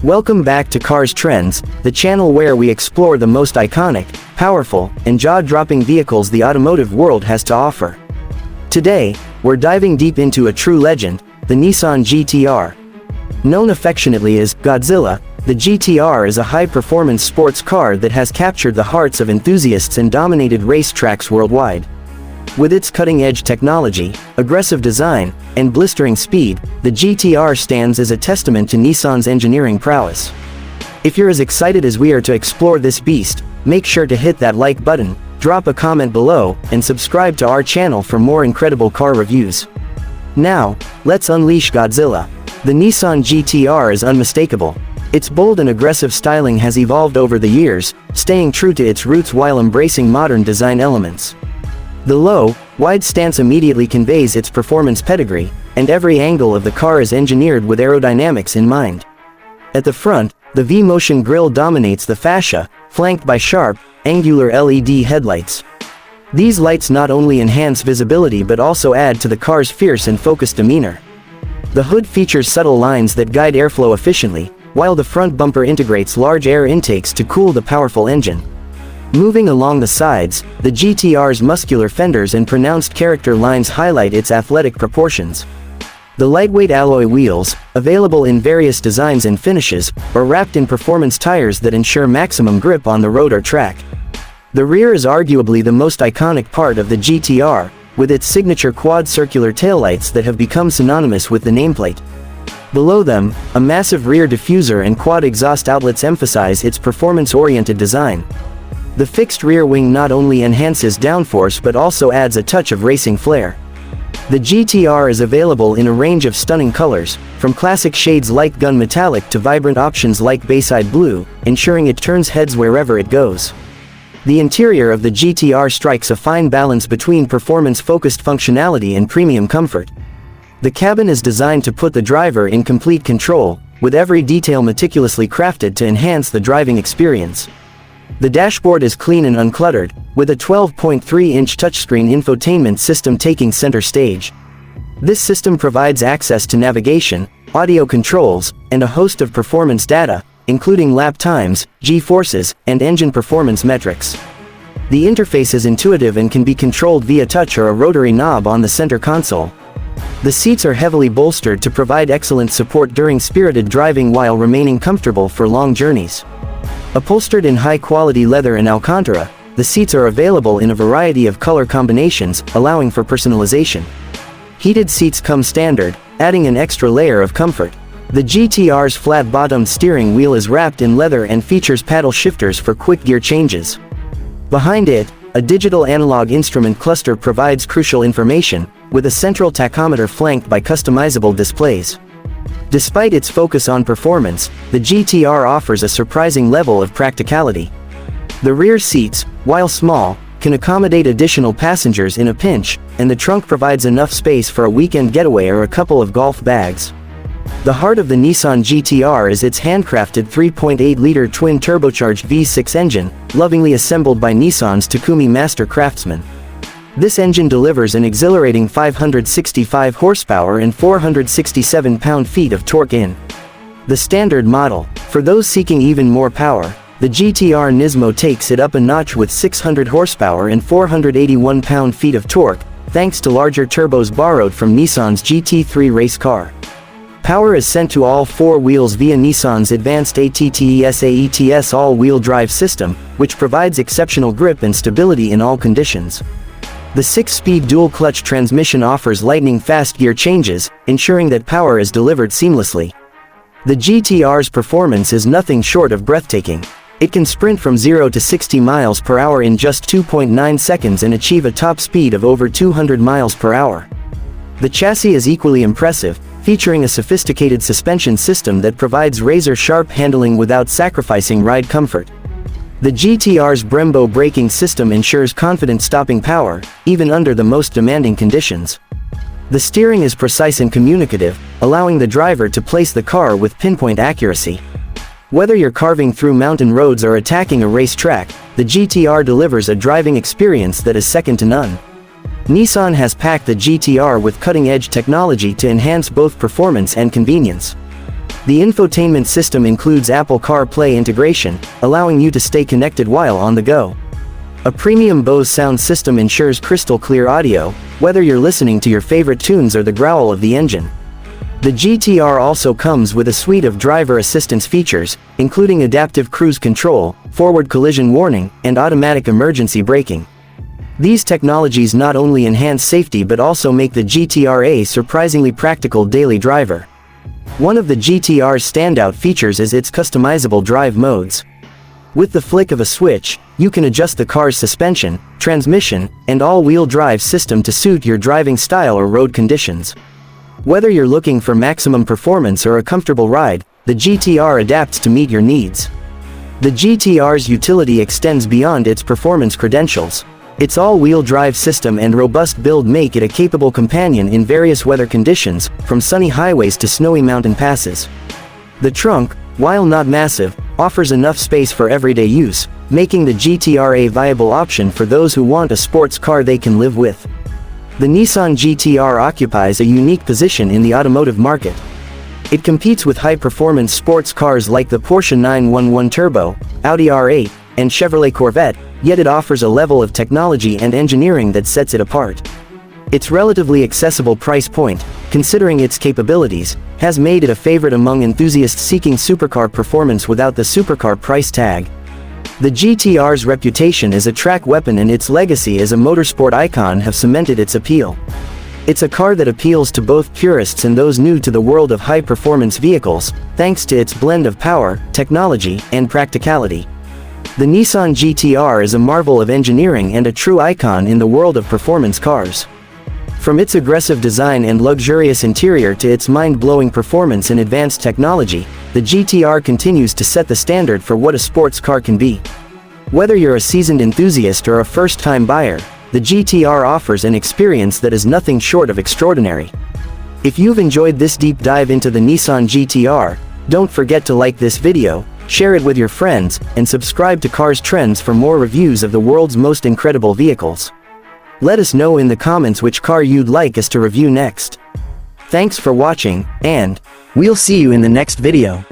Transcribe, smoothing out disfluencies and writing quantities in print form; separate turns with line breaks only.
Welcome back to Cars Trends, the channel where we explore the most iconic, powerful, and jaw-dropping vehicles the automotive world has to offer. Today, we're diving deep into a true legend, the Nissan GT-R. Known affectionately as Godzilla, the GT-R is a high-performance sports car that has captured the hearts of enthusiasts and dominated racetracks worldwide. With its cutting-edge technology, aggressive design, and blistering speed, the GT-R stands as a testament to Nissan's engineering prowess. If you're as excited as we are to explore this beast, make sure to hit that like button, drop a comment below, and subscribe to our channel for more incredible car reviews. Now, let's unleash Godzilla. The Nissan GT-R is unmistakable. Its bold and aggressive styling has evolved over the years, staying true to its roots while embracing modern design elements. The low, wide stance immediately conveys its performance pedigree, and every angle of the car is engineered with aerodynamics in mind. At the front, the V-motion grille dominates the fascia, flanked by sharp, angular LED headlights. These lights not only enhance visibility but also add to the car's fierce and focused demeanor. The hood features subtle lines that guide airflow efficiently, while the front bumper integrates large air intakes to cool the powerful engine. Moving along the sides, the GT-R's muscular fenders and pronounced character lines highlight its athletic proportions. The lightweight alloy wheels, available in various designs and finishes, are wrapped in performance tires that ensure maximum grip on the road or track. The rear is arguably the most iconic part of the GT-R, with its signature quad-circular taillights that have become synonymous with the nameplate. Below them, a massive rear diffuser and quad exhaust outlets emphasize its performance-oriented design. The fixed rear wing not only enhances downforce but also adds a touch of racing flair. The GT-R is available in a range of stunning colors, from classic shades like gun metallic to vibrant options like Bayside blue, ensuring it turns heads wherever it goes. The interior of the GT-R strikes a fine balance between performance-focused functionality and premium comfort. The cabin is designed to put the driver in complete control, with every detail meticulously crafted to enhance the driving experience. The dashboard is clean and uncluttered, with a 12.3-inch touchscreen infotainment system taking center stage. This system provides access to navigation, audio controls, and a host of performance data, including lap times, G-forces, and engine performance metrics. The interface is intuitive and can be controlled via touch or a rotary knob on the center console. The seats are heavily bolstered to provide excellent support during spirited driving while remaining comfortable for long journeys. Upholstered in high-quality leather and Alcantara, the seats are available in a variety of color combinations, allowing for personalization. Heated seats come standard, adding an extra layer of comfort. The GT-R's flat-bottomed steering wheel is wrapped in leather and features paddle shifters for quick gear changes. Behind it, a digital analog instrument cluster provides crucial information, with a central tachometer flanked by customizable displays. Despite its focus on performance, the GT-R offers a surprising level of practicality. The rear seats, while small, can accommodate additional passengers in a pinch, and the trunk provides enough space for a weekend getaway or a couple of golf bags. The heart of the Nissan GT-R is its handcrafted 3.8-liter twin-turbocharged V6 engine, lovingly assembled by Nissan's Takumi master craftsmen. This engine delivers an exhilarating 565 horsepower and 467 pound-feet of torque in the standard model. For those seeking even more power, the GT-R NISMO takes it up a notch with 600 horsepower and 481 pound-feet of torque, thanks to larger turbos borrowed from Nissan's GT3 race car. Power is sent to all four wheels via Nissan's advanced ATTESA E-TS all-wheel drive system, which provides exceptional grip and stability in all conditions. The 6-speed dual-clutch transmission offers lightning-fast gear changes, ensuring that power is delivered seamlessly. The GT-R's performance is nothing short of breathtaking. It can sprint from 0 to 60 miles per hour in just 2.9 seconds and achieve a top speed of over 200 miles per hour. The chassis is equally impressive, featuring a sophisticated suspension system that provides razor-sharp handling without sacrificing ride comfort. The GT-R's Brembo braking system ensures confident stopping power, even under the most demanding conditions. The steering is precise and communicative, allowing the driver to place the car with pinpoint accuracy. Whether you're carving through mountain roads or attacking a racetrack, the GT-R delivers a driving experience that is second to none. Nissan has packed the GT-R with cutting-edge technology to enhance both performance and convenience. The infotainment system includes Apple CarPlay integration, allowing you to stay connected while on the go. A premium Bose sound system ensures crystal clear audio, whether you're listening to your favorite tunes or the growl of the engine. The GT-R also comes with a suite of driver assistance features, including adaptive cruise control, forward collision warning, and automatic emergency braking. These technologies not only enhance safety but also make the GT-R a surprisingly practical daily driver. One of the GT-R's standout features is its customizable drive modes. With the flick of a switch, you can adjust the car's suspension, transmission, and all-wheel drive system to suit your driving style or road conditions. Whether you're looking for maximum performance or a comfortable ride, the GT-R adapts to meet your needs. The GT-R's utility extends beyond its performance credentials. Its all-wheel drive system and robust build make it a capable companion in various weather conditions, from sunny highways to snowy mountain passes. The trunk, while not massive, offers enough space for everyday use, making the GT-R a viable option for those who want a sports car they can live with. The Nissan GT-R occupies a unique position in the automotive market. It competes with high-performance sports cars like the Porsche 911 Turbo, Audi R8, and Chevrolet Corvette, yet it offers a level of technology and engineering that sets it apart. Its relatively accessible price point, considering its capabilities, has made it a favorite among enthusiasts seeking supercar performance without the supercar price tag. The GT-R's reputation as a track weapon and its legacy as a motorsport icon have cemented its appeal. It's a car that appeals to both purists and those new to the world of high-performance vehicles, thanks to its blend of power, technology, and practicality. The Nissan GT-R is a marvel of engineering and a true icon in the world of performance cars. From its aggressive design and luxurious interior to its mind-blowing performance and advanced technology, the GT-R continues to set the standard for what a sports car can be. Whether you're a seasoned enthusiast or a first-time buyer, the GT-R offers an experience that is nothing short of extraordinary. If you've enjoyed this deep dive into the Nissan GT-R, don't forget to like this video, share it with your friends, and subscribe to Cars Trends for more reviews of the world's most incredible vehicles. Let us know in the comments which car you'd like us to review next. Thanks for watching, and we'll see you in the next video.